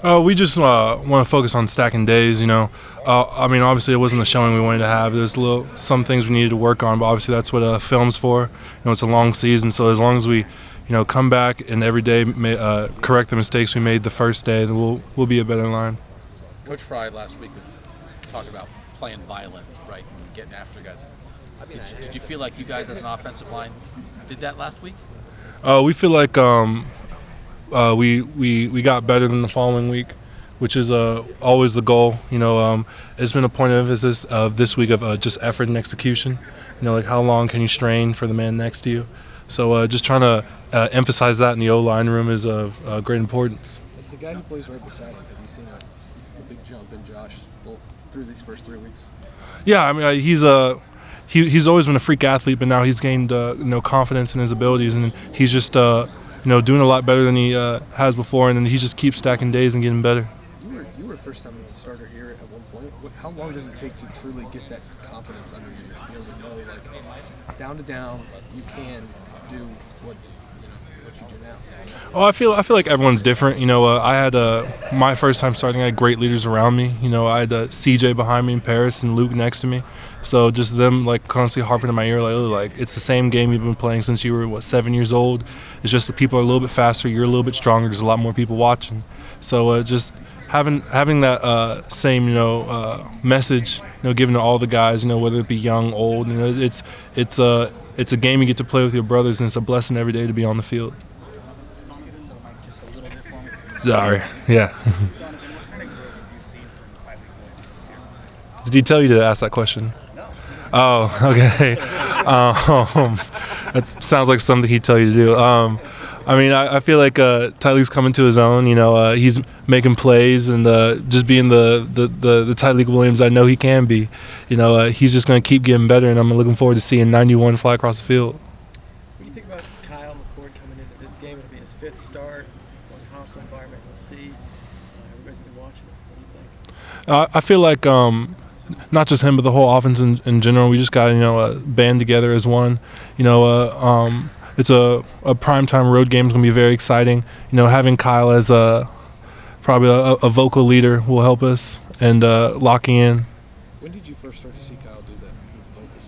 We just want to focus on stacking days. I mean, obviously it wasn't the showing we wanted to have. There's some things we needed to work on, but obviously that's what film's for. It's a long season, so as long as we, come back and every day correct the mistakes we made the first day, then we'll be a better line. Coach Fry last week was talking about playing violent, right, and getting after guys. Did you feel like you guys as an offensive line did that last week? We feel like we got better than the following week, which is always the goal. It's been a point of emphasis of this week of just effort and execution. Like how long can you strain for the man next to you? So just trying to emphasize that in the O-line room is of great importance. As the guy who plays right beside him, have you seen a big jump in Josh through these first 3 weeks? Yeah, I mean he's always been a freak athlete, but now he's gained confidence in his abilities, and he's just doing a lot better than he has before, and then he just keeps stacking days and getting better. You were first time starter here at one point. How long does it take to truly get that confidence under you to be able to know, like, down to down, you can do what you do now? Oh, I feel like everyone's different. I had my first time starting. I had great leaders around me. I had CJ behind me, and Paris and Luke next to me. So just them like constantly harping in my ear, like it's the same game you've been playing since you were 7 years old. It's just the people are a little bit faster, you're a little bit stronger. There's a lot more people watching. So just having that same message given to all the guys, whether it be young, old. It's a game you get to play with your brothers, and it's a blessing every day to be on the field. Sorry. Yeah. Did he tell you to ask that question? Oh, okay. That sounds like something he'd tell you to do. I mean, I feel like Tyleek's coming to his own. He's making plays and just being the Tyleek Williams I know he can be. He's just going to keep getting better, and I'm looking forward to seeing 91 fly across the field. What do you think about Kyle McCord coming into this game? It'll be his 5th start. Most hostile environment we'll see. Everybody's going to be watching it. What do you think? I feel like not just him, but the whole offense in general. We just got band together as one. It's a primetime road game is going to be very exciting. Having Kyle as probably a vocal leader will help us, and locking in. When did you first start to see Kyle do that with vocal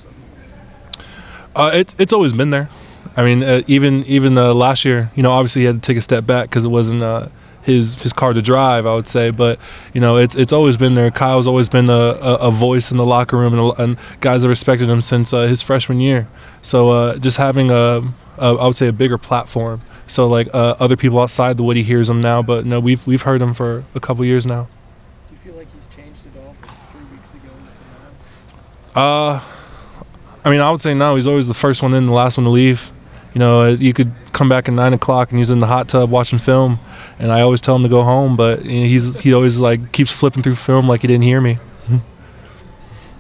stuff? It's always been there. I mean, even last year, obviously he had to take a step back because it wasn't his car to drive, I would say, but it's always been there. Kyle's always been a voice in the locker room, and guys have respected him since his freshman year. So just having I would say a bigger platform, so like other people outside the Woody hears him now, but no, we've heard him for a couple years now. Do you feel like he's changed at all from 3 weeks ago to now? I mean, I would say no. He's always the first one in, the last one to leave. You could come back at 9 o'clock and he's in the hot tub watching film, and I always tell him to go home, but he always like keeps flipping through film like he didn't hear me.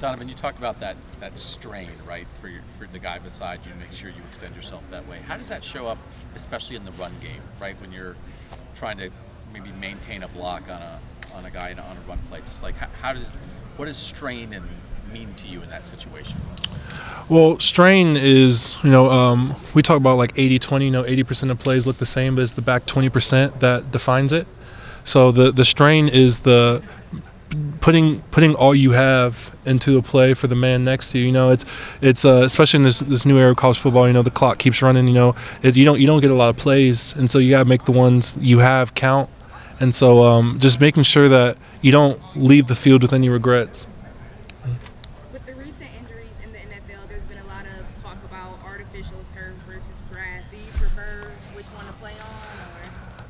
Donovan, you talked about that strain, right, for the guy beside you to make sure you extend yourself that way. How does that show up, especially in the run game, right, when you're trying to maybe maintain a block on a guy on a run play? Just like what does strain and mean to you in that situation? Well, strain is, we talk about like 80-20, 80% of plays look the same, but it's the back 20% that defines it. So the strain is the putting all you have into a play for the man next to you. It's especially in this new era of college football, the clock keeps running, you don't get a lot of plays, and so you got to make the ones you have count. And so just making sure that you don't leave the field with any regrets. With the recent injuries in the NFL, there's been a lot of talk about artificial turf versus grass. Do you prefer which one to play on?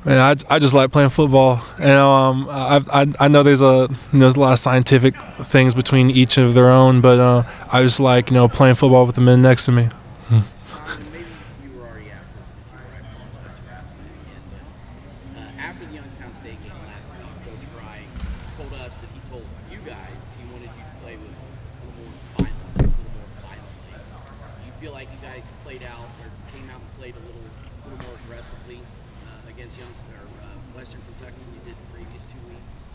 Man, I just like playing football. I know there's a lot of scientific things between each of their own, but I just like playing football with the men next to me. Maybe you were already asked this, if you were, I apologize for asking it again, but after the Youngstown State game last week, Coach Fry told us that he told you guys he wanted you to play with a little more violence, a little more violently. Do you feel like you guys played out or came out and played a little more aggressively against Youngstown or Western Kentucky than you did the previous 2 weeks?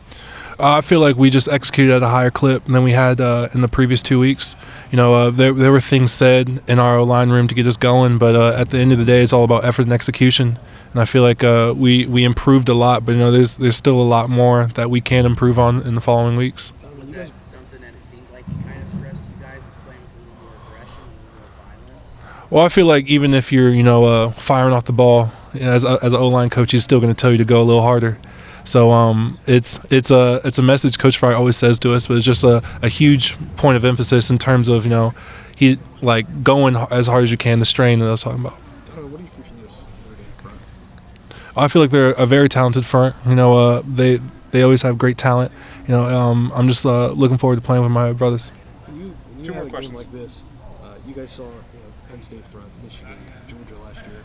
I feel like we just executed at a higher clip than we had in the previous 2 weeks. There were things said in our line room to get us going, but at the end of the day, it's all about effort and execution. And I feel like we improved a lot, but there's still a lot more that we can improve on in the following weeks. Was that something that it seemed like he kind of stressed you guys, was playing with a little more aggression, a little more violence? Well, I feel like even if you're firing off the ball as an O-line coach, he's still going to tell you to go a little harder. So it's a message Coach Fry always says to us, but it's just a huge point of emphasis in terms of he like going as hard as you can, the strain that I was talking about. What do you see from this Notre Dame front? I feel like they're a very talented front. They always have great talent. I'm just looking forward to playing with my brothers. When you have a game like this, you guys saw Penn State front, Michigan, Georgia last year.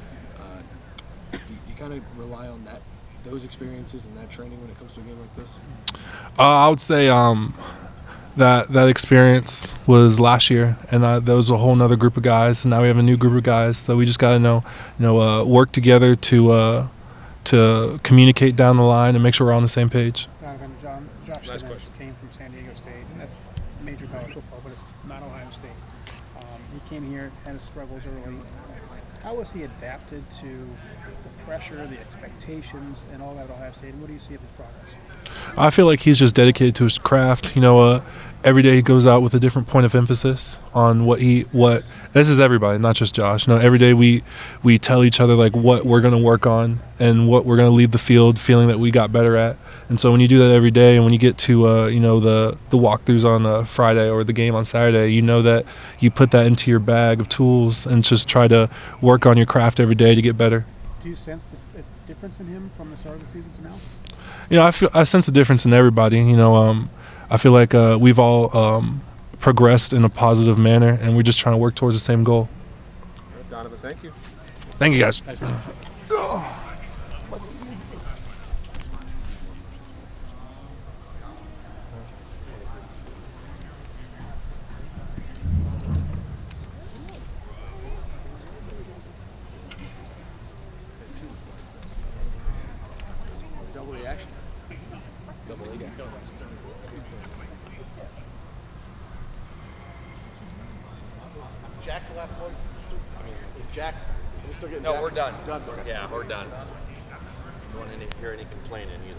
Do you kind of rely on those experiences and that training when it comes to a game like this? I would say that experience was last year, and there was a whole other group of guys, and now we have a new group of guys. So we just got to work together to communicate down the line and make sure we're on the same page. Donovan, Josh Simmons came from San Diego State. That's major college football, but it's not Ohio State. He came here, had his struggles early. How has he adapted to the pressure, the expectations, and all that at Ohio State? And what do you see of his progress? I feel like he's just dedicated to his craft. Every day he goes out with a different point of emphasis on what this is everybody, not just Josh. Every day we tell each other like what we're going to work on and what we're going to leave the field feeling that we got better at. And so when you do that every day, and when you get to the walkthroughs on Friday or the game on Saturday, you know that you put that into your bag of tools and just try to work on your craft every day to get better. Do you sense a difference in him from the start of the season to now? I sense a difference in everybody. I feel like we've all progressed in a positive manner, and we're just trying to work towards the same goal. Donovan, thank you. Thank you, guys. Nice man. Double reaction. Jack the last one? Jack, are we still getting No, Jack? we're done. Done. Okay. Yeah, we're done. Don't want to hear any complaining either.